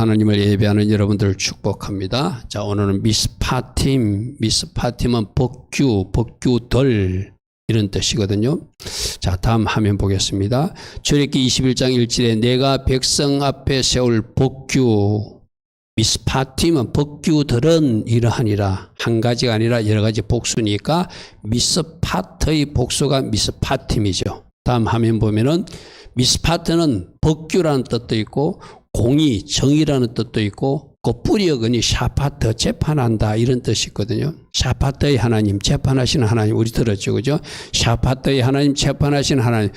하나님을 예배하는 여러분들을 축복합니다. 자, 오늘은 미스파팀, 미스파팀은 복규들 이런 뜻이거든요. 자, 다음 화면 보겠습니다. 출애굽기 21장 1절에 내가 백성 앞에 세울 복규, 미스파팀은 복규들은 이러하니라. 한 가지가 아니라 여러 가지 복수니까 미스파트의 복수가 미스파팀이죠. 다음 화면 보면은 미스파트는 복규라는 뜻도 있고 공의, 정의라는 뜻도 있고 그 뿌리어근이 샤파트, 재판한다 이런 뜻이 있거든요. 샤파트의 하나님, 재판하시는 하나님 우리 들었죠, 그죠? 샤파트의 하나님, 재판하시는 하나님.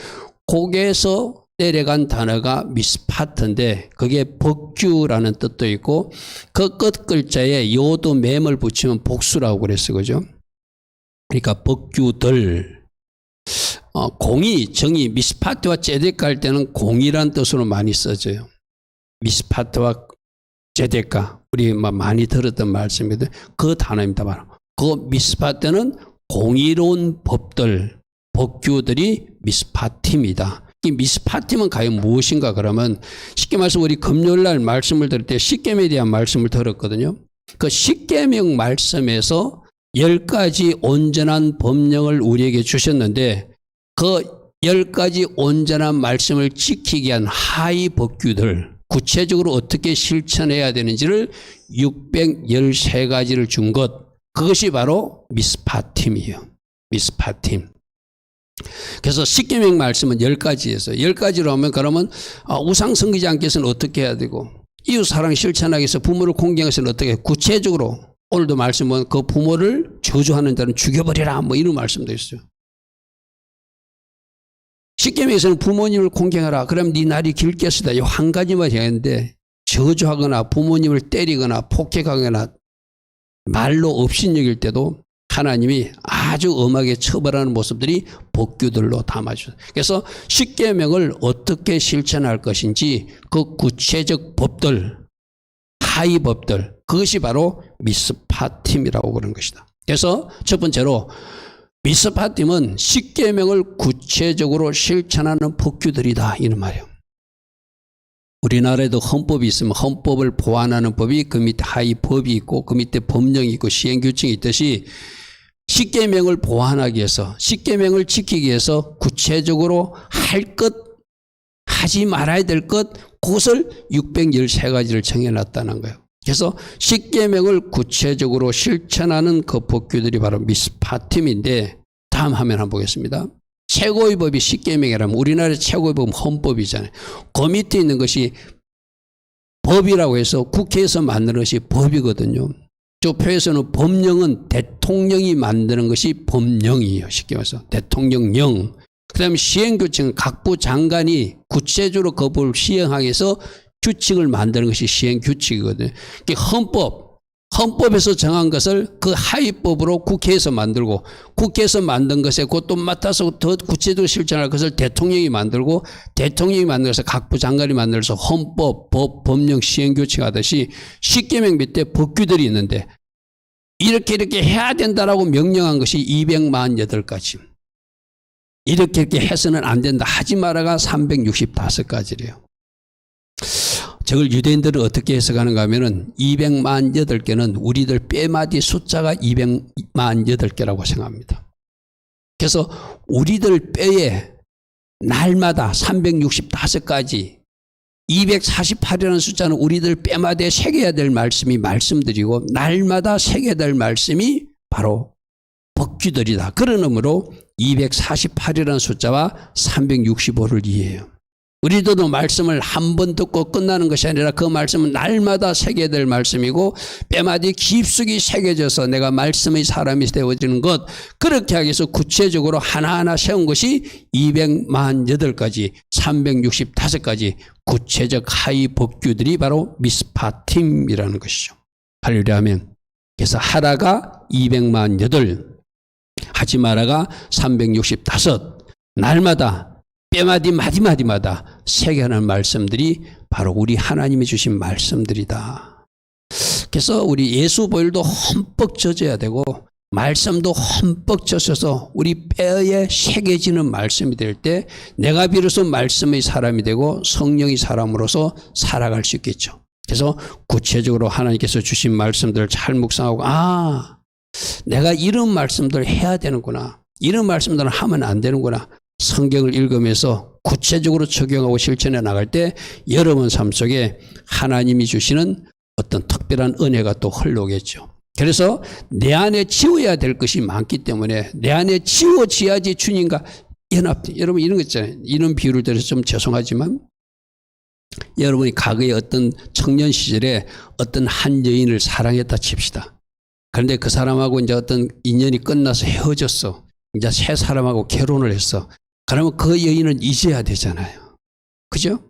거기에서 내려간 단어가 미스파트인데 그게 복규라는 뜻도 있고 그 끝 글자에 요도 맴을 붙이면 복수라고 그랬어요, 그죠? 그러니까 복규들. 공의, 정의, 미스파트와 제데카 할 때는 공의란 뜻으로 많이 써져요. 미스파트와 제데카 우리 많이 들었던 말씀인데 그 단어입니다. 바로 그 미스파트는 공의로운 법들, 법규들이 미스파팀이다. 이 미스파팀은 과연 무엇인가 그러면 쉽게 말해서 우리 금요일날 말씀을 들을 때 십계명에 대한 말씀을 들었거든요. 그 십계명 말씀에서 10가지 온전한 법령을 우리에게 주셨는데 그 10가지 온전한 말씀을 지키기 위한 하위 법규들 구체적으로 어떻게 실천해야 되는지를 613가지를 준 것, 그것이 바로 미스파팀이에요. 미스파팀. 그래서 십계명 말씀은 10가지에서 10가지로 하면 그러면 우상 섬기지 않기 위해서는 어떻게 해야 되고 이웃사랑 실천하기 위해서 부모를 공경하기 위해서는 어떻게 해야, 구체적으로 오늘도 말씀은 그 부모를 저주하는 자는 죽여버리라 뭐 이런 말씀도 있어요. 십계명에서는 부모님을 공경하라. 그럼 네 날이 길겠으다. 이 한 가지만 했는데 저주하거나 부모님을 때리거나 폭행하거나 말로 업신여길 때도 하나님이 아주 엄하게 처벌하는 모습들이 복규들로 담아주세요. 그래서 십계명을 어떻게 실천할 것인지 그 구체적 법들, 하위 법들, 그것이 바로 미스파팀이라고 그런 것이다. 그래서 첫 번째로 미스파팀은 십계명을 구체적으로 실천하는 법규들이다 이런 말이에요. 우리나라에도 헌법이 있으면 헌법을 보완하는 법이 그 밑에 하위 법이 있고 그 밑에 법령이 있고 시행규칙이 있듯이 십계명을 보완하기 위해서 십계명을 지키기 위해서 구체적으로 할 것, 하지 말아야 될 것, 그것을 613가지를 정해놨다는 거예요. 그래서 십계명을 구체적으로 실천하는 그 법규들이 바로 미스파팀인데 다음 화면 한번 보겠습니다. 최고의 법이 십계명이라면 우리나라의 최고의 법은 헌법이잖아요. 그 밑에 있는 것이 법이라고 해서 국회에서 만드는 것이 법이거든요. 저 표에서는 법령은 대통령이 만드는 것이 법령이에요. 쉽게 말해서 대통령령. 그 다음에 시행규칙은 각부 장관이 구체적으로 그 법을 시행하기 위해서 규칙을 만드는 것이 시행규칙이거든요. 헌법에서 정한 것을 그 하위법으로 국회에서 만들고 국회에서 만든 것에 그것도 맡아서 더 구체적으로 실천할 것을 대통령이 만들고 대통령이 만들어서 각부 장관이 만들어서 헌법, 법, 법령, 시행규칙 하듯이 십계명 밑에 법규들이 있는데 이렇게 해야 된다라고 명령한 것이 248가지. 이렇게 해서는 안 된다. 하지 마라가 365가지래요. 저걸 유대인들은 어떻게 해석하는가 하면은 248개는 우리들 뼈마디 숫자가 248개라고 생각합니다. 그래서 우리들 뼈에 날마다 365가지 248이라는 숫자는 우리들 뼈마디에 새겨야 될 말씀이 말씀드리고 날마다 새겨야 될 말씀이 바로 법규들이다. 그런 의미로 248이라는 숫자와 365를 이해해요. 우리도 말씀을 한 번 듣고 끝나는 것이 아니라 그 말씀은 날마다 새겨야 될 말씀이고 뼈마디 깊숙이 새겨져서 내가 말씀의 사람이 되어지는 것, 그렇게 하기 위해서 구체적으로 하나하나 세운 것이 248가지 365가지 구체적 하위 법규들이 바로 미스파팀이라는 것이죠. 할렐루야 하면. 그래서 하라가 248, 하지 마라가 365, 날마다 뼈마디 마디마디마다 새겨하는 말씀들이 바로 우리 하나님이 주신 말씀들이다. 그래서 우리 예수 보혈도 흠뻑 젖어야 되고 말씀도 흠뻑 젖어서 우리 뼈에 새겨지는 말씀이 될 때 내가 비로소 말씀의 사람이 되고 성령의 사람으로서 살아갈 수 있겠죠. 그래서 구체적으로 하나님께서 주신 말씀들을 잘 묵상하고 내가 이런 말씀들을 해야 되는구나. 이런 말씀들을 하면 안 되는구나. 성경을 읽으면서 구체적으로 적용하고 실천해 나갈 때 여러분 삶 속에 하나님이 주시는 어떤 특별한 은혜가 또 흘러오겠죠. 그래서 내 안에 지워야 될 것이 많기 때문에 내 안에 지워져야지 주님과 연합돼. 여러분 이런 거 있잖아요. 이런 비유를 들어서 좀 죄송하지만 여러분이 과거에 어떤 청년 시절에 어떤 한 여인을 사랑했다 칩시다. 그런데 그 사람하고 이제 어떤 인연이 끝나서 헤어졌어. 이제 새 사람하고 결혼을 했어. 그러면 그 여인은 잊어야 되잖아요. 그죠?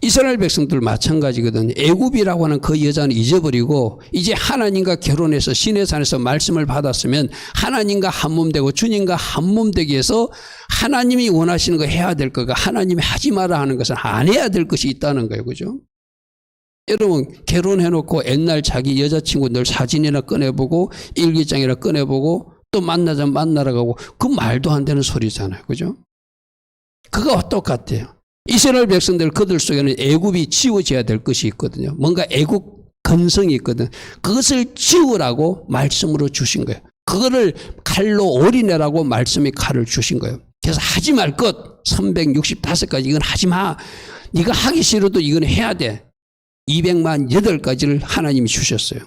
이스라엘 백성들 마찬가지거든요. 애굽이라고 하는 그 여자는 잊어버리고 이제 하나님과 결혼해서 시내산에서 말씀을 받았으면 하나님과 한몸 되고 주님과 한몸 되기 위해서 하나님이 원하시는 거 해야 될 거가 하나님이 하지 마라 하는 것은 안 해야 될 것이 있다는 거예요. 그죠? 여러분 결혼해놓고 옛날 자기 여자친구 늘 사진이나 꺼내보고 일기장이나 꺼내보고 또 만나자 만나라고 하고 그 말도 안 되는 소리잖아요. 그죠? 그거 똑같아요. 이스라엘 백성들 그들 속에는 애굽이 지워져야 될 것이 있거든요. 뭔가 애굽 근성이 있거든. 그것을 지우라고 말씀으로 주신 거예요. 그거를 칼로 올인해라고 말씀이 칼을 주신 거예요. 그래서 하지 말 것 365가지 이건 하지 마. 네가 하기 싫어도 이건 해야 돼. 200만 8가지를 하나님이 주셨어요.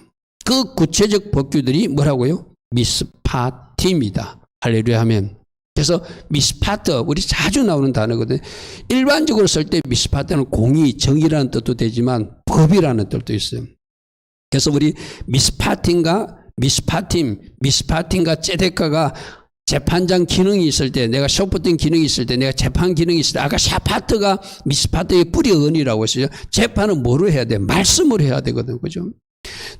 그 구체적 법규들이 뭐라고요? 미스파티입니다. 할렐루야 하면. 그래서 미스파트 우리 자주 나오는 단어거든요. 일반적으로 쓸 때 미스파트는 공의, 정의라는 뜻도 되지만 법이라는 뜻도 있어요. 그래서 우리 미스파팅과 ጼ데카가 재판장 기능이 있을 때 내가 쇼프팅 기능이 있을 때 내가 재판 기능이 있을 때 아까 샤파트가 미스파트의 뿌리 은이라고 했어요. 재판은 뭐로 해야 돼? 말씀으로 해야 되거든. 그죠?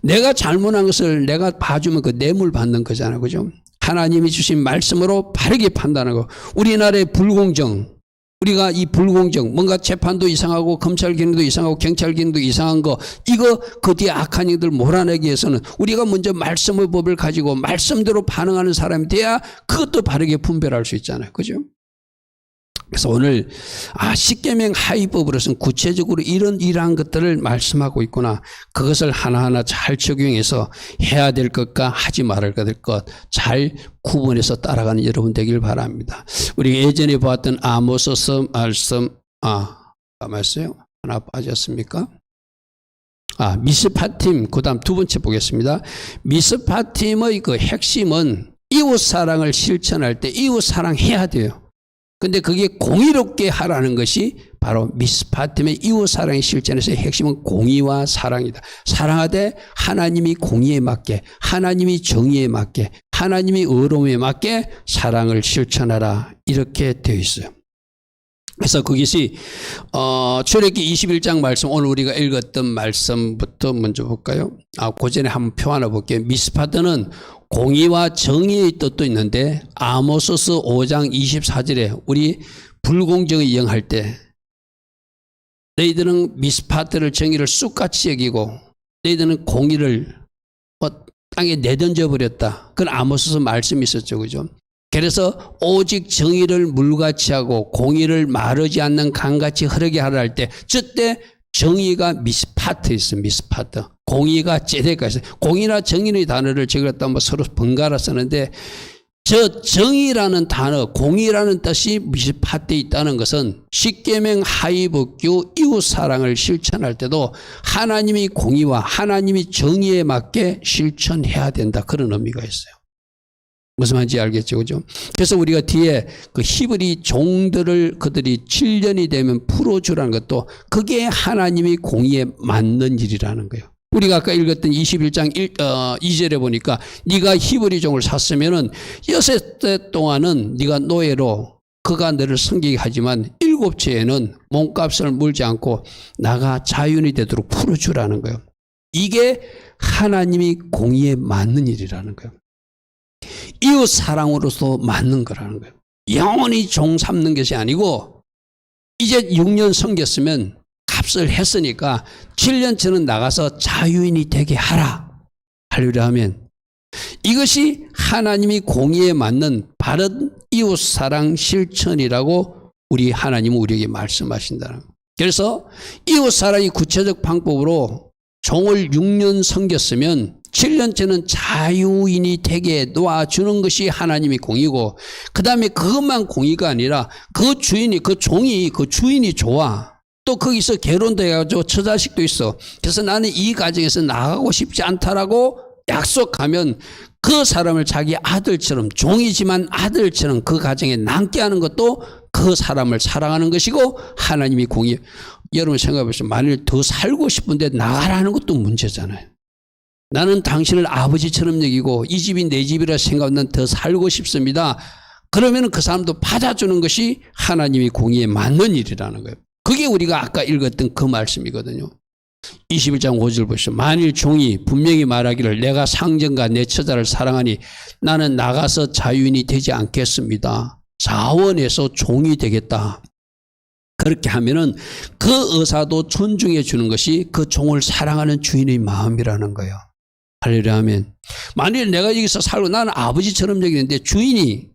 내가 잘못한 것을 내가 봐주면 그 뇌물 받는 거잖아요. 그죠? 하나님이 주신 말씀으로 바르게 판단하고 우리나라의 불공정 우리가 이 불공정 뭔가 재판도 이상하고 검찰 기능도 이상하고 경찰 기능도 이상한 거 이거 그 뒤에 악한 일들 몰아내기 위해서는 우리가 먼저 말씀의 법을 가지고 말씀대로 반응하는 사람이 돼야 그것도 바르게 분별할 수 있잖아요. 그죠? 그래서 오늘 십계명 하위법으로서는 구체적으로 이러한 것들을 말씀하고 있구나. 그것을 하나하나 잘 적용해서 해야 될 것과 하지 말아야 될 것 잘 구분해서 따라가는 여러분 되길 바랍니다. 우리 예전에 보았던 아모스서 말씀 하나 빠졌습니까? 미스파팀 그 다음 두 번째 보겠습니다. 미스파팀의 그 핵심은 이웃사랑을 실천할 때 이웃사랑해야 돼요. 근데 그게 공의롭게 하라는 것이 바로 미스파팀의 이웃사랑의 실천에서의 핵심은 공의와 사랑이다. 사랑하되 하나님이 공의에 맞게 하나님이 정의에 맞게 하나님이 의로움에 맞게 사랑을 실천하라 이렇게 되어 있어요. 그래서 그것이 출애굽기 21장 말씀 오늘 우리가 읽었던 말씀부터 먼저 볼까요? 그 전에 한번 표 하나 볼게요. 미스파트는 공의와 정의의 뜻도 있는데 아모스서 5장 24절에 우리 불공정을 이용할 때 너희들은 미스파트를 정의를 쑥같이 여기고 너희들은 공의를 땅에 내던져 버렸다. 그건 아모스서 말씀이 있었죠. 그죠? 그래서 오직 정의를 물같이 하고 공의를 마르지 않는 강같이 흐르게 하라 할 때 저때 정의가 미스파트 있어요. 미스파트. 공의가 ጼ데가 있어요. 공의나 정의의 단어를 제가 갖다 서로 번갈아 쓰는데 저 정의라는 단어, 공의라는 뜻이 미스파트에 있다는 것은 십계명 하위법규 이웃사랑을 실천할 때도 하나님이 공의와 하나님이 정의에 맞게 실천해야 된다. 그런 의미가 있어요. 무슨 말인지 알겠죠? 그죠? 그래서 우리가 뒤에 그 히브리 종들을 그들이 7년이 되면 풀어주라는 것도 그게 하나님이 공의에 맞는 일이라는 거예요. 우리가 아까 읽었던 21장 2절에 보니까 네가 히브리 종을 샀으면은 6대 동안은 네가 노예로 그가 너를 섬기게 하지만 7채에는 몸값을 물지 않고 나가 자유인이 되도록 풀어주라는 거예요. 이게 하나님이 공의에 맞는 일이라는 거예요. 이웃 사랑으로서 맞는 거라는 거예요. 영원히 종 삼는 것이 아니고 이제 6년 섬겼으면 값을 했으니까 7년째는 나가서 자유인이 되게 하라. 할렐루야 하면 이것이 하나님이 공의에 맞는 바른 이웃 사랑 실천이라고 우리 하나님은 우리에게 말씀하신다는 거예요. 그래서 이웃 사랑이 구체적 방법으로 종을 6년 섬겼으면 7년째는 자유인이 되게 놓아주는 것이 하나님의 공이고, 그 다음에 그것만 공의가 아니라 그 주인이, 그 종이, 그 주인이 좋아. 또 거기서 결혼도 해가지고 처자식도 있어. 그래서 나는 이 가정에서 나가고 싶지 않다라고 약속하면 그 사람을 자기 아들처럼, 종이지만 아들처럼 그 가정에 남게 하는 것도 그 사람을 사랑하는 것이고 하나님이 공의. 여러분 생각해 보세요. 만일 더 살고 싶은데 나가라는 것도 문제잖아요. 나는 당신을 아버지처럼 여기고 이 집이 내 집이라 생각하면 더 살고 싶습니다. 그러면 그 사람도 받아주는 것이 하나님이 공의에 맞는 일이라는 거예요. 그게 우리가 아까 읽었던 그 말씀이거든요. 21장 5절 보시죠. 만일 종이 분명히 말하기를 내가 상전과 내 처자를 사랑하니 나는 나가서 자유인이 되지 않겠습니다. 자원해서 종이 되겠다. 그렇게 하면은 그 의사도 존중해 주는 것이 그 종을 사랑하는 주인의 마음이라는 거예요. 할렐루야 하면. 만일 내가 여기서 살고 나는 아버지처럼 여기는데 주인이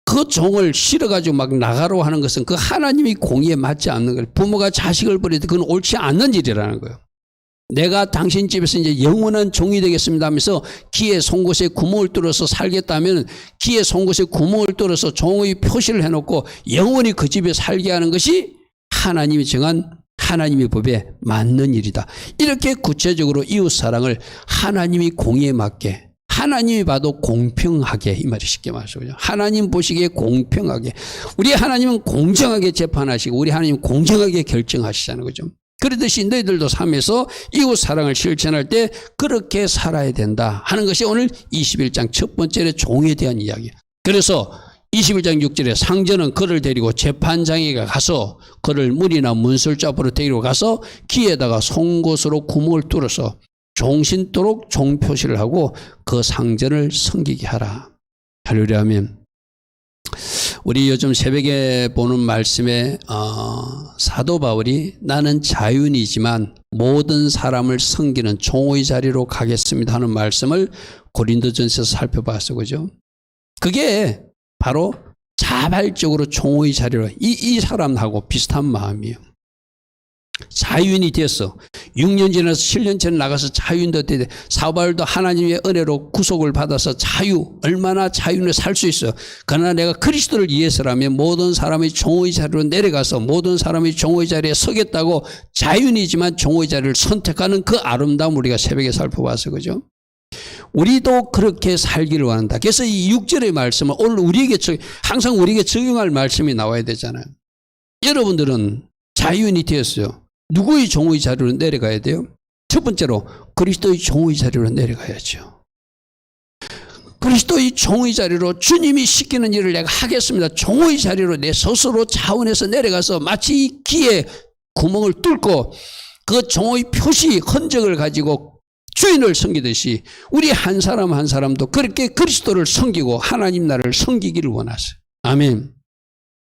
그 종을 실어가지고 막 나가라고 하는 것은 그 하나님의 공의에 맞지 않는 거예요. 부모가 자식을 버리도 그건 옳지 않는 일이라는 거예요. 내가 당신 집에서 이제 영원한 종이 되겠습니다 하면서 귀에 송곳에 구멍을 뚫어서 살겠다면 귀에 송곳에 구멍을 뚫어서 종의 표시를 해놓고 영원히 그 집에 살게 하는 것이 하나님이 정한 하나님의 법에 맞는 일이다. 이렇게 구체적으로 이웃사랑을 하나님이 공의에 맞게, 하나님이 봐도 공평하게, 이 말이 쉽게 말해서 하나님 보시기에 공평하게, 우리 하나님은 공정하게 재판하시고 우리 하나님은 공정하게 결정하시자는 거죠. 그러듯이 너희들도 삶에서 이웃사랑을 실천할 때 그렇게 살아야 된다 하는 것이 오늘 21장 첫 번째 종에 대한 이야기예요. 그래서 21장 6절에 상전은 그를 데리고 재판장에 가서 그를 문이나 문설주 앞으로 데리고 가서 귀에다가 송곳으로 구멍을 뚫어서 종신토록 종표시를 하고 그 상전을 섬기게 하라. 할렐루야 하면. 우리 요즘 새벽에 보는 말씀에 사도 바울이 나는 자유인이지만 모든 사람을 섬기는 종의 자리로 가겠습니다 하는 말씀을 고린도전서에서 살펴봤어. 그죠? 그게 바로 자발적으로 종의 자리로 이 사람하고 비슷한 마음이에요. 자유인이 됐어. 6년 지나서 7년 전에 나가서 자유인도 되대. 사바울도 하나님의 은혜로 구속을 받아서 얼마나 자유인을 살 수 있어요. 그러나 내가 그리스도를 위해서라면 모든 사람의 종의 자리로 내려가서 모든 사람의 종의 자리에 서겠다고 자유인이지만 종의 자리를 선택하는 그 아름다움 우리가 새벽에 살펴봤어요. 그죠? 우리도 그렇게 살기를 원한다. 그래서 이 6절의 말씀은 오늘 항상 우리에게 적용할 말씀이 나와야 되잖아요. 여러분들은 자유인이 되었어요. 누구의 종의 자리로 내려가야 돼요? 첫 번째로 그리스도의 종의 자리로 내려가야죠. 그리스도의 종의 자리로 주님이 시키는 일을 내가 하겠습니다. 종의 자리로 내 스스로 차원에서 내려가서 마치 귀에 구멍을 뚫고 그 종의 표시 흔적을 가지고 주인을 섬기듯이 우리 한 사람 한 사람도 그렇게 그리스도를 섬기고 하나님 나라를 섬기기를 원하세요. 아멘.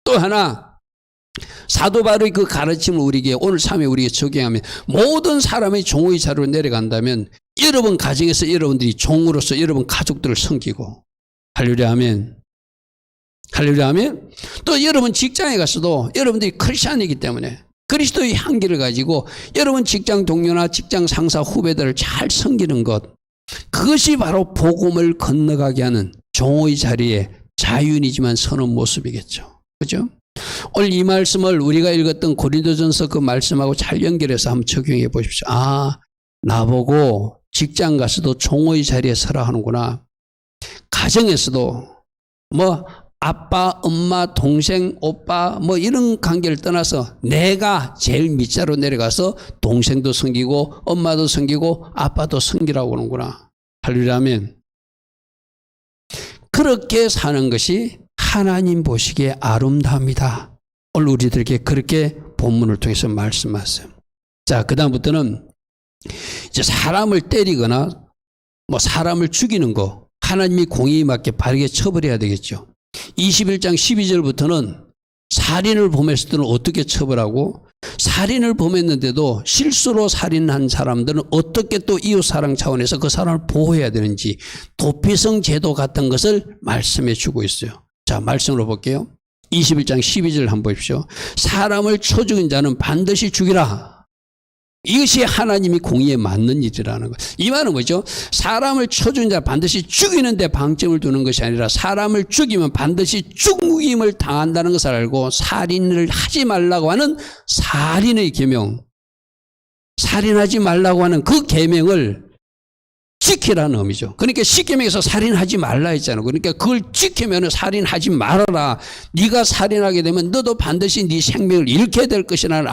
또 하나 사도 바울의 그 가르침을 우리에게 오늘 삶에 우리에게 적용하면 모든 사람의 종의 자리로 내려간다면 여러분 가정에서 여러분들이 종으로서 여러분 가족들을 섬기고 할렐루야 아멘. 할렐루야 아멘. 또 여러분 직장에 가서도 여러분들이 크리스찬이기 때문에 그리스도의 향기를 가지고 여러분 직장 동료나 직장 상사 후배들을 잘 섬기는 것, 그것이 바로 복음을 건너가게 하는 종의 자리에 자유인이지만 서는 모습이겠죠. 그죠? 오늘 이 말씀을 우리가 읽었던 고린도전서 그 말씀하고 잘 연결해서 한번 적용해 보십시오. 나보고 직장 가서도 종의 자리에 서라 하는구나. 가정에서도 아빠, 엄마, 동생, 오빠 이런 관계를 떠나서 내가 제일 밑자로 내려가서 동생도 섬기고 엄마도 섬기고 아빠도 섬기라고 하는구나. 할렐루야 아멘. 그렇게 사는 것이 하나님 보시기에 아름답니다. 오늘 우리들에게 그렇게 본문을 통해서 말씀하세요. 자, 그 다음부터는 이제 사람을 때리거나 사람을 죽이는 거 하나님이 공의에 맞게 바르게 처벌해야 되겠죠. 21장 12절부터는 살인을 범했을 때는 어떻게 처벌하고 살인을 범했는데도 실수로 살인한 사람들은 어떻게 또 이웃사랑 차원에서 그 사람을 보호해야 되는지 도피성 제도 같은 것을 말씀해 주고 있어요. 자, 말씀으로 볼게요. 21장 12절 한번 보십시오. 사람을 쳐 죽인 자는 반드시 죽이라. 이것이 하나님이 공의에 맞는 일이라는 거예요. 이 말은 뭐죠? 사람을 쳐준 자 반드시 죽이는 데 방점을 두는 것이 아니라 사람을 죽이면 반드시 죽임을 당한다는 것을 알고 살인을 하지 말라고 하는 살인의 계명, 살인하지 말라고 하는 그 계명을 지키라는 의미죠. 그러니까 십계명에서 살인하지 말라 했잖아요. 그러니까 그걸 지키면 살인하지 말아라. 네가 살인하게 되면 너도 반드시 네 생명을 잃게 될 것이라는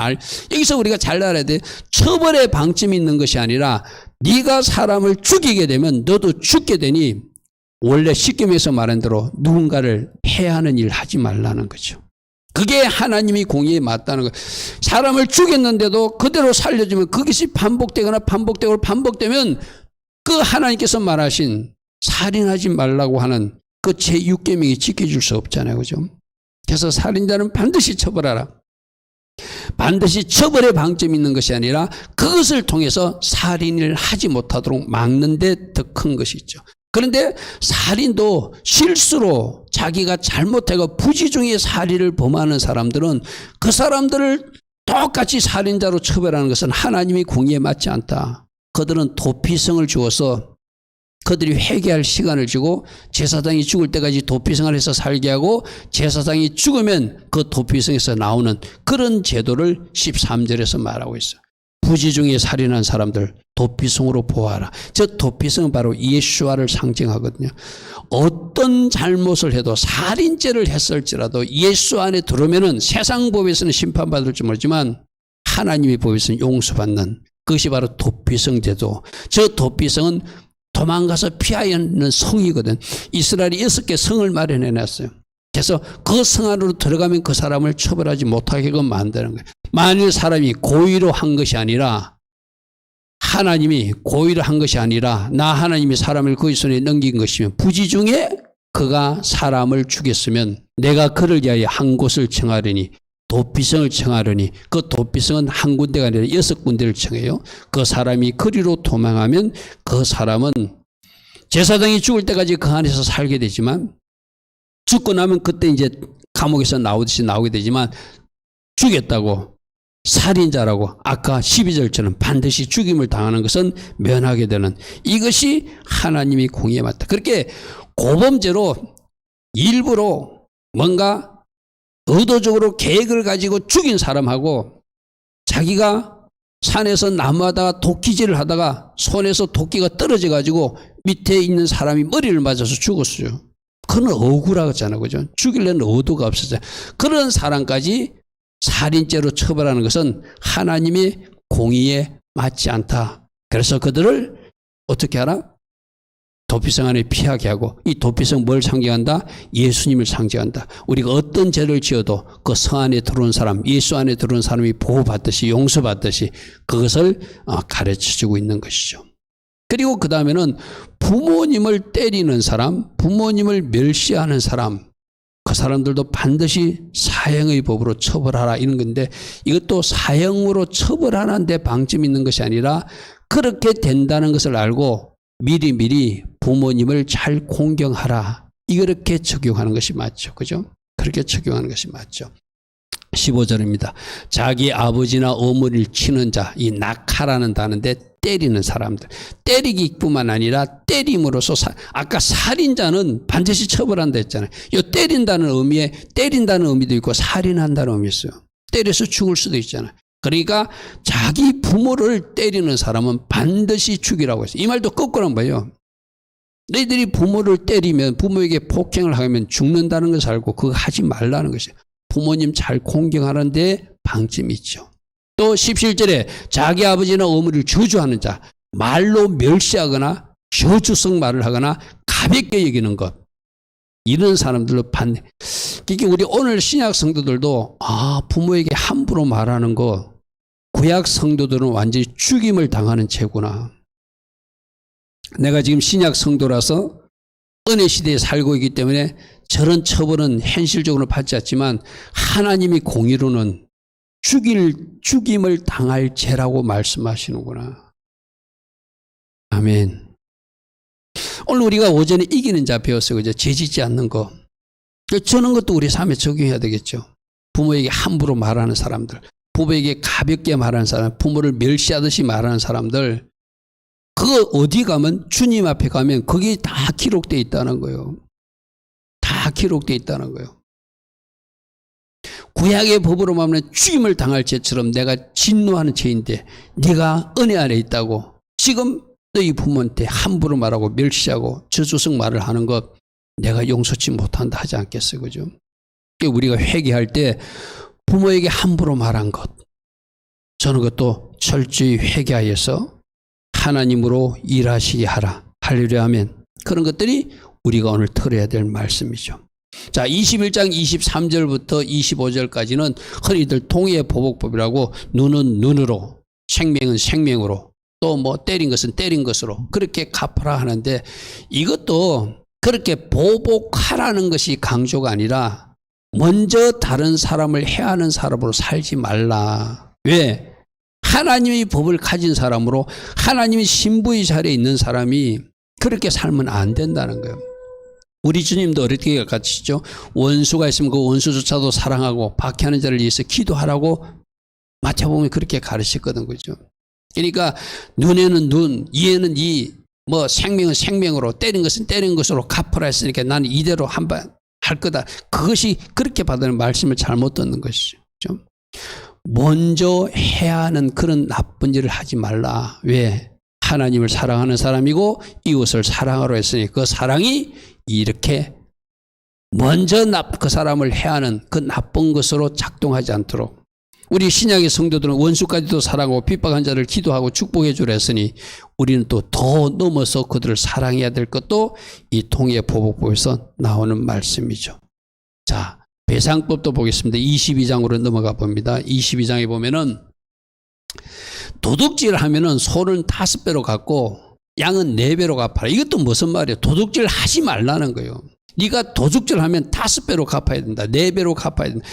여기서 우리가 잘 알아야 돼. 처벌의 방점이 있는 것이 아니라 네가 사람을 죽이게 되면 너도 죽게 되니 원래 십계명에서 말한 대로 누군가를 해하는 일 하지 말라는 거죠. 그게 하나님이 공의에 맞다는 거예요. 사람을 죽였는데도 그대로 살려주면 그것이 반복되거나 반복되면 그 하나님께서 말하신 살인하지 말라고 하는 그 제6계명이 지켜줄 수 없잖아요. 그죠? 그래서 살인자는 반드시 처벌하라. 반드시 처벌의 방점이 있는 것이 아니라 그것을 통해서 살인을 하지 못하도록 막는 데 더 큰 것이 있죠. 그런데 살인도 실수로 자기가 잘못해서 부지중에 살인을 범하는 사람들은 그 사람들을 똑같이 살인자로 처벌하는 것은 하나님이 공의에 맞지 않다. 그들은 도피성을 주어서 그들이 회개할 시간을 주고 제사장이 죽을 때까지 도피성을 해서 살게 하고 제사장이 죽으면 그 도피성에서 나오는 그런 제도를 13절에서 말하고 있어요. 부지중에 살인한 사람들 도피성으로 보아라. 저 도피성은 바로 예수와를 상징하거든요. 어떤 잘못을 해도 살인죄를 했을지라도 예수 안에 들어오면은 세상 법에서는 심판받을지 모르지만 하나님의 법에서는 용서받는 그것이 바로 도피성 제도. 저 도피성은 도망가서 피하는 성이거든. 이스라엘이 6개 성을 마련해 놨어요. 그래서 그 성 안으로 들어가면 그 사람을 처벌하지 못하게끔 만드는 거예요. 만일 사람이 고의로 한 것이 아니라 하나님이 고의로 한 것이 아니라 나 하나님이 사람을 그의 손에 넘긴 것이면 부지중에 그가 사람을 죽였으면 내가 그를 위하여 한 곳을 청하려니 도피성을 청하려니 그 도피성은 한 군데가 아니라 6군데를 청해요. 그 사람이 그리로 도망하면 그 사람은 제사장이 죽을 때까지 그 안에서 살게 되지만 죽고 나면 그때 이제 감옥에서 나오듯이 나오게 되지만 죽였다고 살인자라고 아까 12절처럼 반드시 죽임을 당하는 것은 면하게 되는 이것이 하나님이 공의에 맞다. 그렇게 고범죄로 일부러 뭔가 의도적으로 계획을 가지고 죽인 사람하고 자기가 산에서 나무하다가 도끼질을 하다가 손에서 도끼가 떨어져 가지고 밑에 있는 사람이 머리를 맞아서 죽었어요. 그건 억울하잖아요. 그죠? 죽이려는 의도가 없었어요. 그런 사람까지 살인죄로 처벌하는 것은 하나님의 공의에 맞지 않다. 그래서 그들을 어떻게 하라? 도피성 안에 피하게 하고 이 도피성 뭘 상징한다? 예수님을 상징한다. 우리가 어떤 죄를 지어도 그 성 안에 들어온 사람, 예수 안에 들어온 사람이 보호받듯이 용서받듯이 그것을 가르쳐주고 있는 것이죠. 그리고 그 다음에는 부모님을 때리는 사람, 부모님을 멸시하는 사람, 그 사람들도 반드시 사형의 법으로 처벌하라 이런 건데 이것도 사형으로 처벌하는 데 방점이 있는 것이 아니라 그렇게 된다는 것을 알고 미리미리 부모님을 잘 공경하라. 이렇게 적용하는 것이 맞죠. 그죠? 그렇게 적용하는 것이 맞죠. 15절입니다. 자기 아버지나 어머니를 치는 자, 이 낙하라는 단어인데 때리는 사람들. 때리기뿐만 아니라 때림으로써 아까 살인자는 반드시 처벌한다 했잖아요. 이 때린다는 의미에 때린다는 의미도 있고 살인한다는 의미 있어요. 때려서 죽을 수도 있잖아요. 그러니까 자기 부모를 때리는 사람은 반드시 죽이라고 했어요. 이 말도 거꾸로 한 거예요. 너희들이 부모를 때리면 부모에게 폭행을 하면 죽는다는 것을 알고 그거 하지 말라는 것이에요. 부모님 잘 공경하는 데 방점이 있죠. 또 17절에 자기 아버지나 어머니를 저주하는 자, 말로 멸시하거나 저주성 말을 하거나 가볍게 여기는 것. 이런 사람들로 반대. 그러니까 우리 오늘 신약 성도들도 부모에게 함부로 말하는 거 구약 성도들은 완전히 죽임을 당하는 죄구나. 내가 지금 신약 성도라서 은혜 시대에 살고 있기 때문에 저런 처벌은 현실적으로 받지 않지만 하나님이 공의로는 죽임을 당할 죄라고 말씀하시는구나. 아멘. 오늘 우리가 오전에 이기는 자 배웠어요. 그죠? 죄 짓지 않는 거. 저런 것도 우리 삶에 적용해야 되겠죠. 부모에게 함부로 말하는 사람들, 부모에게 가볍게 말하는 사람, 부모를 멸시하듯이 말하는 사람들, 그거 어디 가면, 주님 앞에 가면 그게 다 기록되어 있다는 거예요. 다 기록되어 있다는 거예요. 구약의 법으로 말하면 죽임을 당할 죄처럼 내가 진노하는 죄인데 네가 은혜 안에 있다고 지금 너희 부모한테 함부로 말하고 멸시하고 저주성 말을 하는 것 내가 용서치 못한다 하지 않겠어요? 그죠? 우리가 회개할 때 부모에게 함부로 말한 것, 저는 그것도 철저히 회개하여서 하나님으로 일하시게 하려고 하면 그런 것들이 우리가 오늘 들어야 될 말씀이죠. 자, 21장 23절부터 25절까지는 흔히들 통의 보복법이라고 눈은 눈으로, 생명은 생명으로, 또 뭐 때린 것은 때린 것으로 그렇게 갚아라 하는데 이것도 그렇게 보복하라는 것이 강조가 아니라 먼저 다른 사람을 해하는 사람으로 살지 말라. 왜? 하나님의 법을 가진 사람으로 하나님의 신부의 자리에 있는 사람이 그렇게 살면 안 된다는 거예요. 우리 주님도 어떻게 가르치죠? 원수가 있으면 그 원수조차도 사랑하고 박해하는 자를 위해서 기도하라고 마태복음에 그렇게 가르쳤거든, 그죠? 그러니까 눈에는 눈, 이에는 이, 뭐 생명은 생명으로, 때린 것은 때린 것으로 갚으라 했으니까 나는 이대로 한번 할 거다. 그것이 그렇게 받는 말씀을 잘못 듣는 것이죠. 그죠? 먼저 해야 하는 그런 나쁜 일을 하지 말라. 왜? 하나님을 사랑하는 사람이고 이웃을 사랑하러 했으니 그 사랑이 이렇게 먼저 그 사람을 해야 하는 그 나쁜 것으로 작동하지 않도록 우리 신약의 성도들은 원수까지도 사랑하고 핍박한 자를 기도하고 축복해 주라 했으니 우리는 또 더 넘어서 그들을 사랑해야 될 것도 이 통의 보복법에서 나오는 말씀이죠. 자, 배상법도 보겠습니다. 22장으로 넘어가 봅니다. 22장에 보면은 도둑질 하면은 소는 5배로 갚고 양은 4배로 갚아라. 이것도 무슨 말이에요? 도둑질 하지 말라는 거예요. 네가 도둑질 하면 5배로 갚아야 된다. 4배로 갚아야 된다.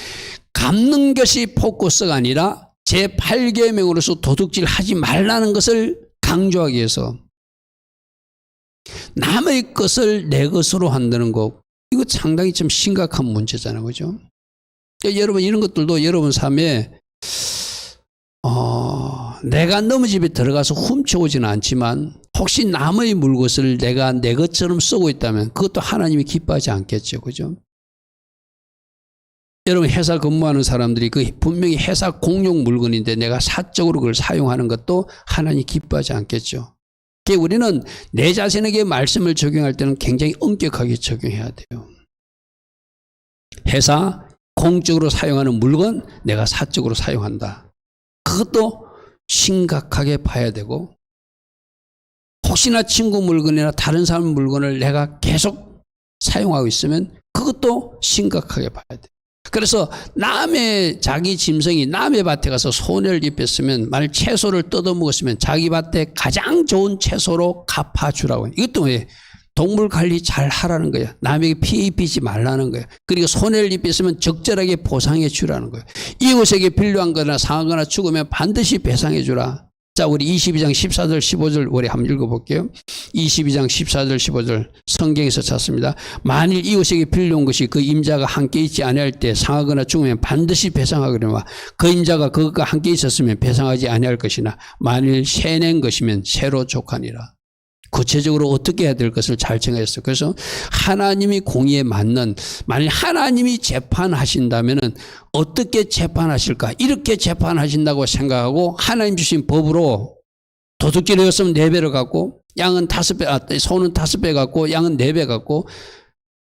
갚는 것이 포커스가 아니라 제8계명으로서 도둑질 하지 말라는 것을 강조하기 위해서 남의 것을 내 것으로 한다는 거, 이거 상당히 좀 심각한 문제잖아요. 그죠? 그러니까 여러분 이런 것들도 여러분 삶에 내가 남의 집에 들어가서 훔쳐오지는 않지만 혹시 남의 물것을 내가 내 것처럼 쓰고 있다면 그것도 하나님이 기뻐하지 않겠죠. 그죠? 여러분 회사 근무하는 사람들이 그 분명히 회사 공용 물건인데 내가 사적으로 그걸 사용하는 것도 하나님이 기뻐하지 않겠죠. 그러니까 우리는 내 자신에게 말씀을 적용할 때는 굉장히 엄격하게 적용해야 돼요. 회사 공적으로 사용하는 물건 내가 사적으로 사용한다. 그것도 심각하게 봐야 되고 혹시나 친구 물건이나 다른 사람 물건을 내가 계속 사용하고 있으면 그것도 심각하게 봐야 돼요. 그래서 남의 자기 짐승이 남의 밭에 가서 손해를 입혔으면 만약 채소를 뜯어먹었으면 자기 밭에 가장 좋은 채소로 갚아주라고. 이것도 왜? 동물 관리 잘 하라는 거야. 남에게 피해 입히지 말라는 거야. 그리고 손해를 입혔으면 적절하게 보상해 주라는 거야. 이웃에게 필요한 거나 상하거나 죽으면 반드시 배상해 주라. 자, 우리 22장 14절 15절 우리 한번 읽어볼게요. 22장 14절 15절 성경에서 찾습니다. 만일 이웃에게 필요한 것이 그 임자가 함께 있지 아니할 때 상하거나 죽으면 반드시 배상하거니와 그 임자가 그것과 함께 있었으면 배상하지 아니할 것이나 만일 새낸 것이면 새로 족하니라. 구체적으로 어떻게 해야 될 것을 잘 정했어요. 그래서 하나님이 공의에 맞는, 만약 하나님이 재판하신다면은 어떻게 재판하실까? 이렇게 재판하신다고 생각하고 하나님 주신 법으로 도둑질이었으면 4배를 갖고 양은 5배, 소는 5배 갖고 양은 4배 갖고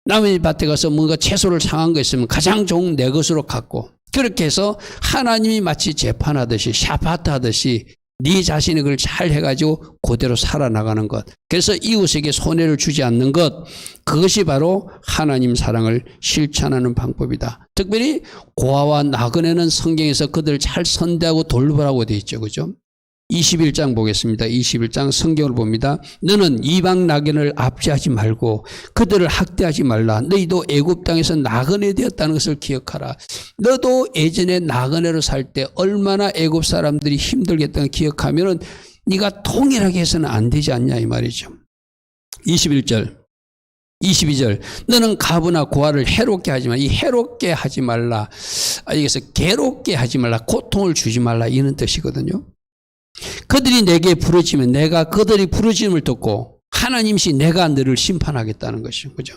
남의 밭에 가서 뭔가 채소를 상한 거 있으면 가장 좋은 내 것으로 갖고 그렇게 해서 하나님이 마치 재판하듯이 샤파트 하듯이 네 자신이 그걸 잘 해가지고 그대로 살아나가는 것. 그래서 이웃에게 손해를 주지 않는 것. 그것이 바로 하나님 사랑을 실천하는 방법이다. 특별히 고아와 나그네는 성경에서 그들을 잘 선대하고 돌보라고 되어 있죠. 그죠? 21장 보겠습니다. 21장 성경을 봅니다. 너는 이방 나그네를 압제하지 말고 그들을 학대하지 말라. 너희도 애굽 땅에서 나그네 되었다는 것을 기억하라. 너도 예전에 나그네로 살 때 얼마나 애굽 사람들이 힘들게 했던 걸 기억하면은 네가 통일하게 해서는 안 되지 않냐 이 말이죠. 21절 22절 너는 가부나 고아를 해롭게 하지 말라. 이 해롭게 하지 말라. 여기서 괴롭게 하지 말라. 고통을 주지 말라. 이런 뜻이거든요. 그들이 내게 부르짖으면 내가 그들이 부르짖음을 듣고 하나님이시 내가 너를 심판하겠다는 것이죠. 그죠?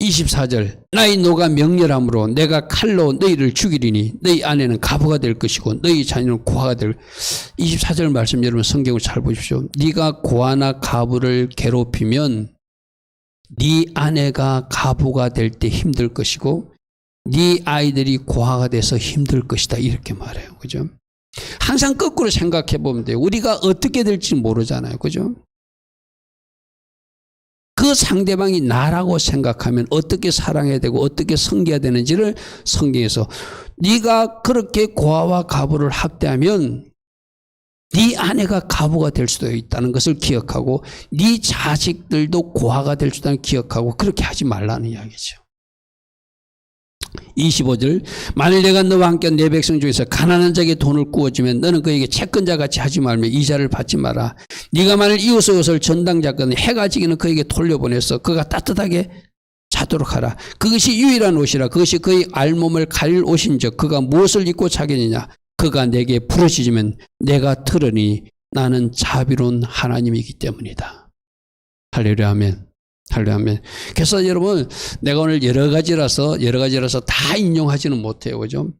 24절 나의 노가 명렬함으로 내가 칼로 너희를 죽이리니 너희 아내는 가부가 될 것이고 너희 자녀는 고아가 될. 24절 말씀 여러분 성경을 잘 보십시오. 네가 고아나 가부를 괴롭히면 네 아내가 가부가 될 때 힘들 것이고 네 아이들이 고아가 돼서 힘들 것이다. 이렇게 말해요. 그죠? 항상 거꾸로 생각해 보면 돼요. 우리가 어떻게 될지 모르잖아요. 그죠? 그 상대방이 나라고 생각하면 어떻게 사랑해야 되고 어떻게 섬겨야 되는지를 성경에서 네가 그렇게 고아와 가부를 학대하면 네 아내가 가부가 될 수도 있다는 것을 기억하고 네 자식들도 고아가 될 수도 있다는 기억하고 그렇게 하지 말라는 이야기죠. 25절 만일 내가 너와 함께 내 백성 중에서 가난한 자에게 돈을 구워주면 너는 그에게 채권자같이 하지 말며 이자를 받지 마라. 네가 만일 이웃의 옷을 전당잡거든 해가 지기는 그에게 돌려보내서 그가 따뜻하게 자도록 하라. 그것이 유일한 옷이라. 그것이 그의 알몸을 가릴 옷인즉 그가 무엇을 입고 자겠느냐. 그가 내게 부르짖으면 내가 들으니 나는 자비로운 하나님이기 때문이다. 할렐루야 아멘. 할렐루야. 그래서 여러분 내가 오늘 여러 가지라서 다 인용하지는 못해요. 그죠?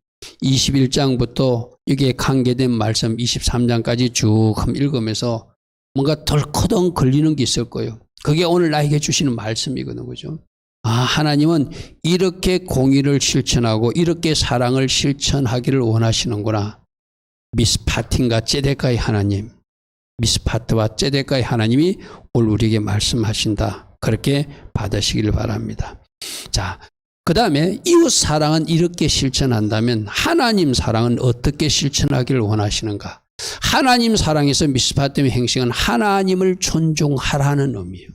21장부터 이게 관계된 말씀 23장까지 쭉 읽으면서 뭔가 덜커덩 걸리는 게 있을 거예요. 그게 오늘 나에게 주시는 말씀이거든요. 그죠? 아, 하나님은 이렇게 공의를 실천하고 이렇게 사랑을 실천하기를 원하시는구나. 미스파틴과 ጼ데까의 하나님, 미스파트와 ጼ데까의 하나님이 오늘 우리에게 말씀하신다. 그렇게 받으시길 바랍니다. 자, 그 다음에 이웃 사랑은 이렇게 실천한다면 하나님 사랑은 어떻게 실천하기를 원하시는가? 하나님 사랑에서 미스파팀의 행식은 하나님을 존중하라는 의미예요.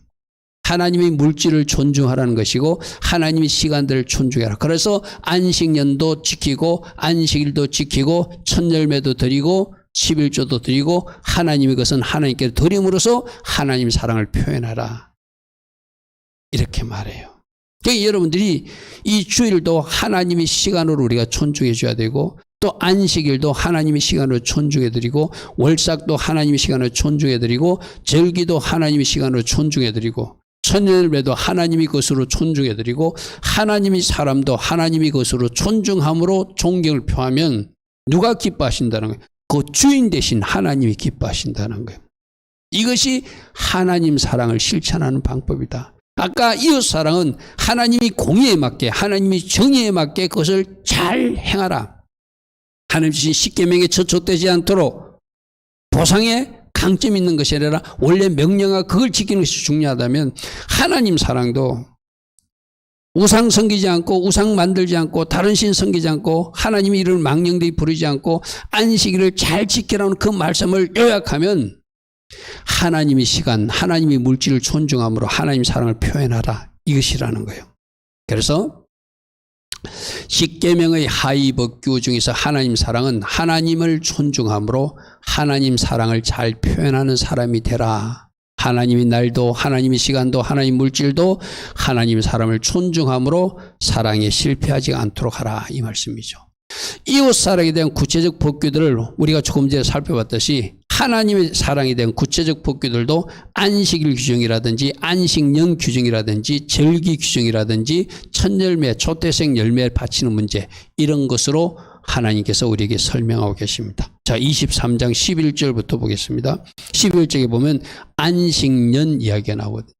하나님의 물질을 존중하라는 것이고 하나님의 시간들을 존중해라. 그래서 안식년도 지키고 안식일도 지키고 첫 열매도 드리고 11조도 드리고 하나님의 것은 하나님께 드림으로써 하나님 사랑을 표현하라. 이렇게 말해요. 그러니까 여러분들이 이 주일도 하나님의 시간으로 우리가 존중해 줘야 되고 또 안식일도 하나님의 시간으로 존중해 드리고 월삭도 하나님의 시간으로 존중해 드리고 절기도 하나님의 시간으로 존중해 드리고 천년일배도 하나님의 것으로 존중해 드리고 하나님의 사람도 하나님의 것으로 존중함으로 존경을 표하면 누가 기뻐하신다는 거예요? 그 주인 대신 하나님이 기뻐하신다는 거예요. 이것이 하나님 사랑을 실천하는 방법이다. 아까 이웃 사랑은 하나님이 공의에 맞게 하나님이 정의에 맞게 그것을 잘 행하라. 하나님 주신 십계명에 저촉되지 않도록 보상에 강점 있는 것이 아니라 원래 명령과 그걸 지키는 것이 중요하다면 하나님 사랑도 우상 섬기지 않고 우상 만들지 않고 다른 신 섬기지 않고 하나님의 이름을 망령되이 부르지 않고 안식일을 잘 지키라는 그 말씀을 요약하면 하나님의 시간, 하나님의 물질을 존중함으로 하나님 사랑을 표현하라. 이것이라는 거예요. 그래서 십계명의 하위법규 중에서 하나님 사랑은 하나님을 존중함으로 하나님 사랑을 잘 표현하는 사람이 되라. 하나님의 날도 하나님의 시간도 하나님의 물질도 하나님 사람을 존중함으로 사랑에 실패하지 않도록 하라. 이 말씀이죠. 이웃 사랑에 대한 구체적 법규들을 우리가 조금 전에 살펴봤듯이 하나님의 사랑에 대한 구체적 법규들도 안식일 규정이라든지 안식년 규정이라든지 절기 규정이라든지 첫 열매, 초태생 열매 바치는 문제 이런 것으로 하나님께서 우리에게 설명하고 계십니다. 자, 23장 11절부터 보겠습니다. 11절에 보면 안식년 이야기가 나오거든요.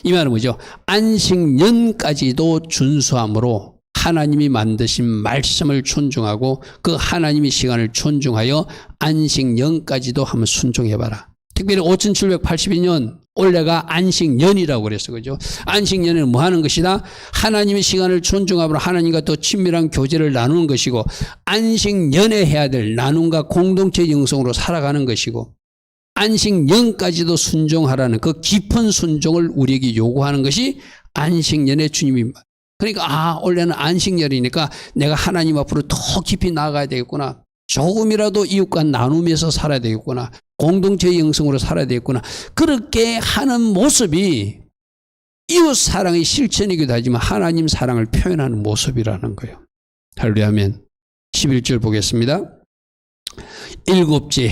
이 말은 뭐죠? 안식년까지도 준수함으로 하나님이 만드신 말씀을 존중하고 그 하나님의 시간을 존중하여 안식년까지도 한번 순종해봐라. 특별히 5782년 올해가 안식년이라고 그랬어. 그죠? 안식년에는 뭐 하는 것이다? 하나님의 시간을 존중함으로 하나님과 더 친밀한 교제를 나누는 것이고 안식년에 해야 될 나눔과 공동체 영성으로 살아가는 것이고 안식년까지도 순종하라는 그 깊은 순종을 우리에게 요구하는 것이 안식년의 주님입니다. 그러니까 올해는 안식년이니까 내가 하나님 앞으로 더 깊이 나아가야 되겠구나. 조금이라도 이웃과 나누면서 살아야 되겠구나. 공동체의 영성으로 살아야 되겠구나. 그렇게 하는 모습이 이웃 사랑의 실천이기도 하지만 하나님 사랑을 표현하는 모습이라는 거예요. 할렐루야 아멘. 11절 보겠습니다. 일곱째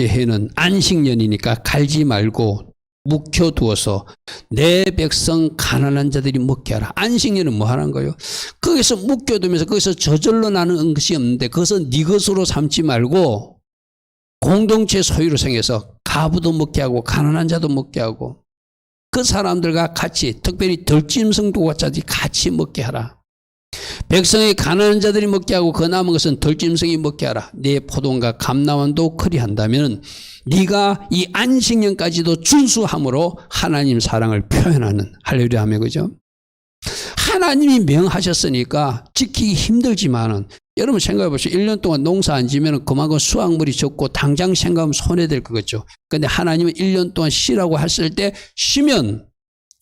해는 안식년이니까 갈지 말고 묵혀두어서 내 백성 가난한 자들이 먹게 하라. 안식년은 뭐 하는 거예요? 거기서 묵혀두면서 거기서 저절로 나는 것이 없는데 그것은 네 것으로 삼지 말고 공동체 소유로 생겨서 가부도 먹게 하고 가난한 자도 먹게 하고 그 사람들과 같이 특별히 덜짐승도 자들이 같이 먹게 하라. 백성의 가난한 자들이 먹게 하고 그 남은 것은 덜짐승이 먹게 하라. 내 포도원과 감람원도 그리한다면 네가 이 안식년까지도 준수함으로 하나님 사랑을 표현하는 할렐루야 하며 그죠? 하나님이 명하셨으니까 지키기 힘들지만은 여러분 생각해 보시죠. 1년 동안 농사 안 지면 그만큼 수확물이 적고 당장 생각하면 손해될 거겠죠. 그런데 하나님은 1년 동안 쉬라고 했을 때 쉬면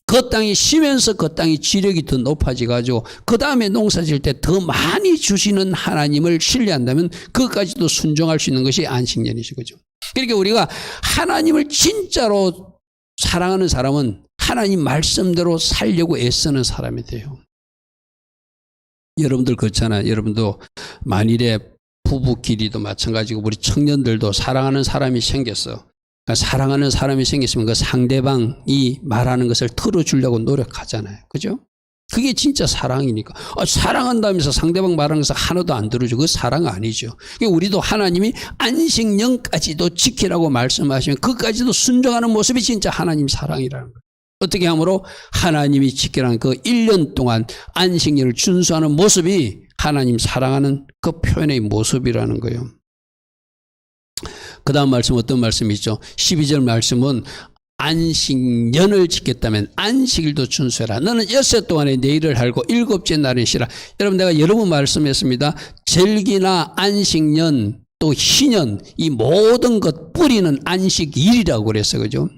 그 땅이 쉬면서 그 땅이 지력이 더 높아지가지고 그 다음에 농사 지을 때 더 많이 주시는 하나님을 신뢰한다면 그것까지도 순종할 수 있는 것이 안식년이시죠. 그러니까 우리가 하나님을 진짜로 사랑하는 사람은 하나님 말씀대로 살려고 애쓰는 사람이 돼요. 여러분들 그렇잖아요. 여러분도 만일에 부부끼리도 마찬가지고 우리 청년들도 사랑하는 사람이 생겼어. 그러니까 사랑하는 사람이 생겼으면 그 상대방이 말하는 것을 들어주려고 노력하잖아요. 그죠? 그게 진짜 사랑이니까. 사랑한다면서 상대방 말하는 것을 하나도 안 들어줘. 그거 사랑 아니죠. 그러니까 우리도 하나님이 안식년까지도 지키라고 말씀하시면 그까지도 순종하는 모습이 진짜 하나님 사랑이라는 거예요. 어떻게 하므로 하나님이 지키라는 그 1년 동안 안식년을 준수하는 모습이 하나님 사랑하는 그 표현의 모습이라는 거예요. 그 다음 말씀 어떤 말씀이 있죠? 12절 말씀은 안식년을 지켰다면 안식일도 준수해라. 너는 엿새 동안에 내 일을 알고 일곱째 날은 쉬라. 여러분 내가 여러 번 말씀했습니다. 절기나 안식년 또 희년 이 모든 것 뿌리는 안식일이라고 그랬어요. 그죠?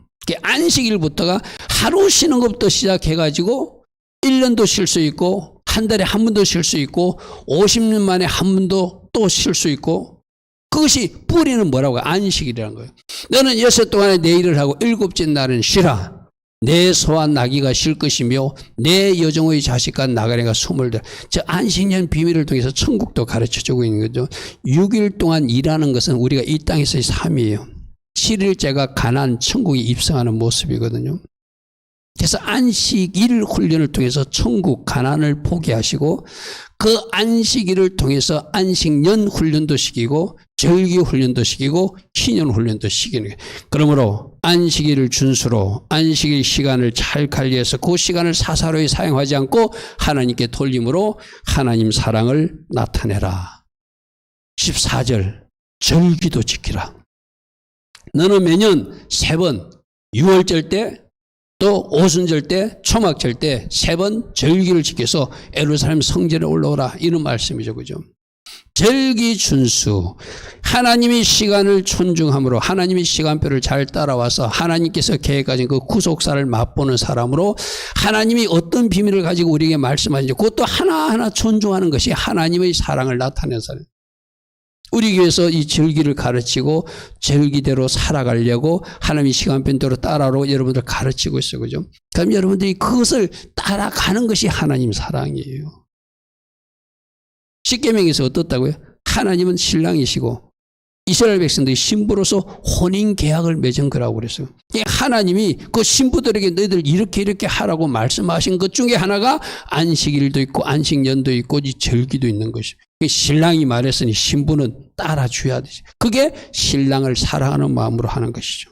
안식일부터가 하루 쉬는 것부터 시작해가지고 1년도 쉴 수 있고 한 달에 한 번도 쉴 수 있고 50년 만에 한 번도 또 쉴 수 있고 그것이 뿌리는 뭐라고 안식이라는 거예요. 너는 엿새 동안에 내 일을 하고 일곱째 날은 쉬라. 내 소와 나귀가 쉴 것이며 내 여종의 자식과 나가리가 숨을 들어. 저 안식년 비밀을 통해서 천국도 가르쳐주고 있는 거죠. 6일 동안 일하는 것은 우리가 이 땅에서의 삶이에요. 7일째가 가나안 천국에 입성하는 모습이거든요. 그래서 안식일 훈련을 통해서 천국 가나안을 포기하시고 그 안식일을 통해서 안식년 훈련도 시키고 절기 훈련도 시키고 희년 훈련도 시키는 거예요. 그러므로 안식일을 준수로 안식일 시간을 잘 관리해서 그 시간을 사사로이 사용하지 않고 하나님께 돌림으로 하나님 사랑을 나타내라. 14절 절기도 지키라. 너는 매년 3번 6월절 때 또 오순절 때 초막절 때 3번 절기를 지켜서 예루살렘 성전에 올라오라 이런 말씀이죠. 그죠? 절기 준수 하나님이 시간을 존중함으로 하나님이 시간표를 잘 따라와서 하나님께서 계획하신 그 구속사를 맛보는 사람으로 하나님이 어떤 비밀을 가지고 우리에게 말씀하시는지 그것도 하나하나 존중하는 것이 하나님의 사랑을 나타내는 사람. 우리 교회에서 이 절기를 가르치고 절기대로 살아가려고 하나님이 시간표대로 따라오고 여러분들 가르치고 있어요. 그죠? 그럼 여러분들이 그것을 따라가는 것이 하나님 사랑이에요. 십계명에서 어떻다고요? 하나님은 신랑이시고 이스라엘 백성들이 신부로서 혼인 계약을 맺은 거라고 그랬어요. 하나님이 그 신부들에게 너희들 이렇게 하라고 말씀하신 것 중에 하나가 안식일도 있고 안식년도 있고 이 절기도 있는 것이죠. 신랑이 말했으니 신부는 따라줘야 되죠. 그게 신랑을 사랑하는 마음으로 하는 것이죠.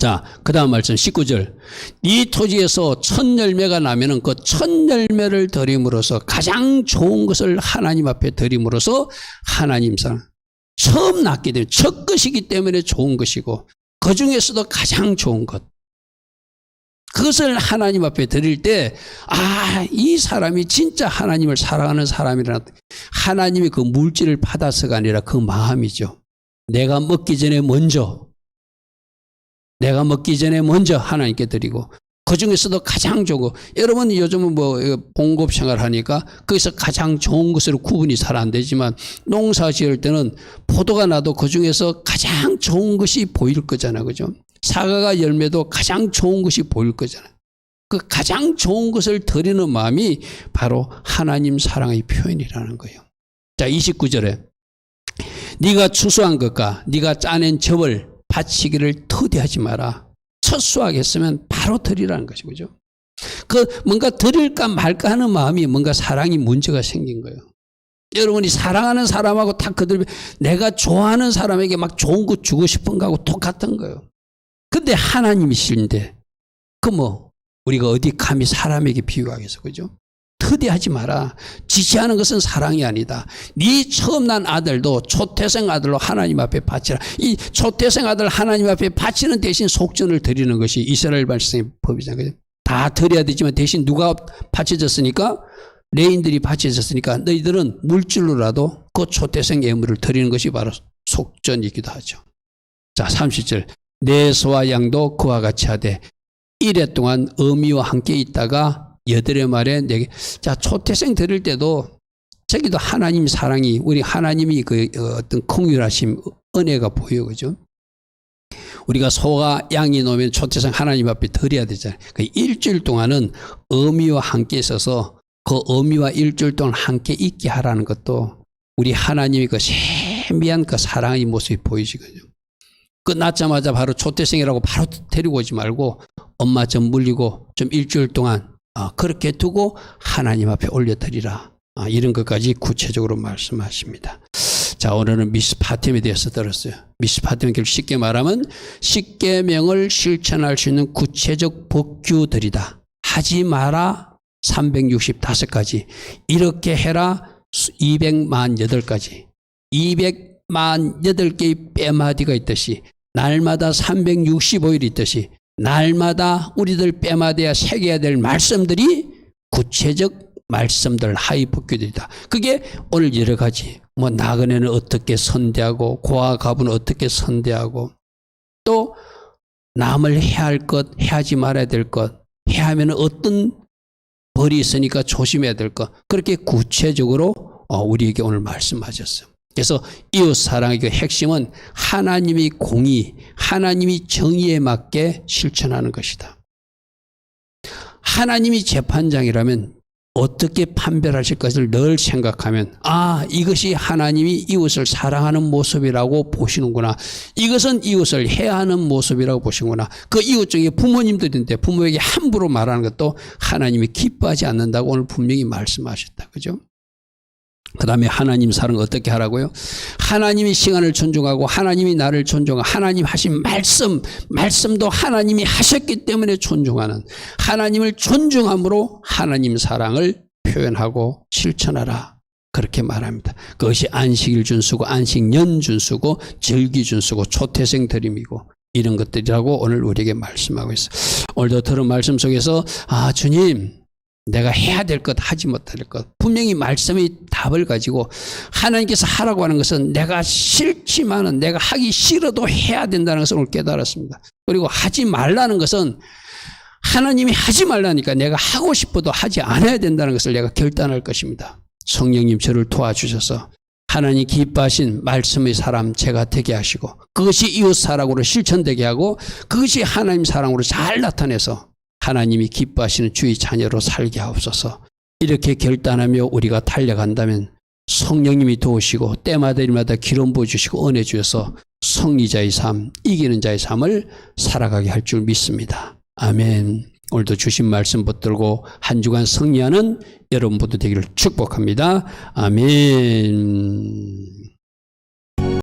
자, 그 다음 말씀 19절. 이 토지에서 첫 열매가 나면은 그 첫 열매를 드림으로써 가장 좋은 것을 하나님 앞에 드림으로써 하나님 사랑. 처음 낳게 되면 첫 것이기 때문에 좋은 것이고 그 중에서도 가장 좋은 것. 그것을 하나님 앞에 드릴 때, 이 사람이 진짜 하나님을 사랑하는 사람이라 하나님이 그 물질을 받아서가 아니라 그 마음이죠. 내가 먹기 전에 먼저 하나님께 드리고 그 중에서도 가장 좋은 거. 여러분 요즘은 봉급 생활 하니까 거기서 가장 좋은 것으로 구분이 잘 안 되지만 농사 지을 때는 포도가 나도 그 중에서 가장 좋은 것이 보일 거잖아요. 그죠? 사과가 열매도 가장 좋은 것이 보일 거잖아요. 그 가장 좋은 것을 드리는 마음이 바로 하나님 사랑의 표현이라는 거예요. 자, 29절에 네가 추수한 것과 네가 짜낸 접을 바치기를 터대하지 마라. 첫 수확했으면 바로 드리라는 것이죠. 그죠? 그 뭔가 드릴까 말까 하는 마음이 뭔가 사랑이 문제가 생긴 거예요. 여러분이 사랑하는 사람하고 딱 그들 내가 좋아하는 사람에게 막 좋은 거 주고 싶은 거하고 똑같은 거예요. 근데 하나님이신데 그 뭐 우리가 어디 감히 사람에게 비유하겠어. 그죠? 터대하지 마라. 지시하는 것은 사랑이 아니다. 네 처음 난 아들도 초태생 아들로 하나님 앞에 바치라. 이 초태생 아들 하나님 앞에 바치는 대신 속전을 드리는 것이 이스라엘 백성의 법이잖아요. 다 드려야 되지만 대신 누가 바쳐졌으니까 레인들이 바쳐졌으니까 너희들은 물질로라도 그 초태생 예물을 드리는 것이 바로 속전이기도 하죠. 자, 30절 내 소와 양도 그와 같이 하되 이래 동안 어미와 함께 있다가 여덟의 말에 내게 자 초태생 드릴 때도 저기도 하나님 사랑이 우리 하나님이 그 어떤 긍휼하심 은혜가 보여 그죠? 우리가 소가 양이 놓으면 초태생 하나님 앞에 드려야 되잖아요. 그 일주일 동안은 어미와 함께 있어서 그 어미와 일주일 동안 함께 있게 하라는 것도 우리 하나님이 그 세미한 그 사랑의 모습이 보이시거든요. 그 낳자마자 바로 초태생이라고 바로 데리고 오지 말고 엄마 좀 물리고 좀 일주일 동안 그렇게 두고 하나님 앞에 올려드리라. 이런 것까지 구체적으로 말씀하십니다. 자, 오늘은 미스파템에 대해서 들었어요. 미스파템은 쉽게 말하면 십계명을 실천할 수 있는 구체적 법규들이다. 하지 마라 365가지. 이렇게 해라 200만 8가지. 200만 8개의 빼마디가 있듯이 날마다 365일이 있듯이 날마다 우리들 빼마디야 새겨야 될 말씀들이 구체적 말씀들 하위 법규들이다. 그게 오늘 여러 가지 뭐 나그네는 어떻게 선대하고 고아 가부는 어떻게 선대하고 또 남을 해야 할 것 해하지 말아야 될 것 해야 하면 어떤 벌이 있으니까 조심해야 될 것 그렇게 구체적으로 우리에게 오늘 말씀하셨어요. 그래서 이웃 사랑의 그 핵심은 하나님이 공의, 하나님이 정의에 맞게 실천하는 것이다. 하나님이 재판장이라면 어떻게 판별하실 것을 늘 생각하면 이것이 하나님이 이웃을 사랑하는 모습이라고 보시는구나. 이것은 이웃을 해야 하는 모습이라고 보시는구나. 그 이웃 중에 부모님들인데 부모에게 함부로 말하는 것도 하나님이 기뻐하지 않는다고 오늘 분명히 말씀하셨다. 그죠? 그 다음에 하나님 사랑을 어떻게 하라고요? 하나님이 시간을 존중하고 하나님이 나를 존중하고 하나님 하신 말씀도 하나님이 하셨기 때문에 존중하는 하나님을 존중함으로 하나님 사랑을 표현하고 실천하라. 그렇게 말합니다. 그것이 안식일 준수고 안식년 준수고 절기 준수고 초태생 드림이고 이런 것들이라고 오늘 우리에게 말씀하고 있어요. 오늘도 들은 말씀 속에서 주님 내가 해야 될 것 하지 못할 것 분명히 말씀의 답을 가지고 하나님께서 하라고 하는 것은 내가 싫지만은 내가 하기 싫어도 해야 된다는 것을 오늘 깨달았습니다. 그리고 하지 말라는 것은 하나님이 하지 말라니까 내가 하고 싶어도 하지 않아야 된다는 것을 내가 결단할 것입니다. 성령님 저를 도와주셔서 하나님 기뻐하신 말씀의 사람 제가 되게 하시고 그것이 이웃 사랑으로 실천되게 하고 그것이 하나님 사랑으로 잘 나타내서 하나님이 기뻐하시는 주의 자녀로 살게 하옵소서. 이렇게 결단하며 우리가 달려간다면 성령님이 도우시고 때마다 기름 부어주시고 은혜 주셔서 승리자의 삶, 이기는 자의 삶을 살아가게 할 줄 믿습니다. 아멘. 오늘도 주신 말씀 붙들고 한 주간 승리하는 여러분 모두 되기를 축복합니다. 아멘.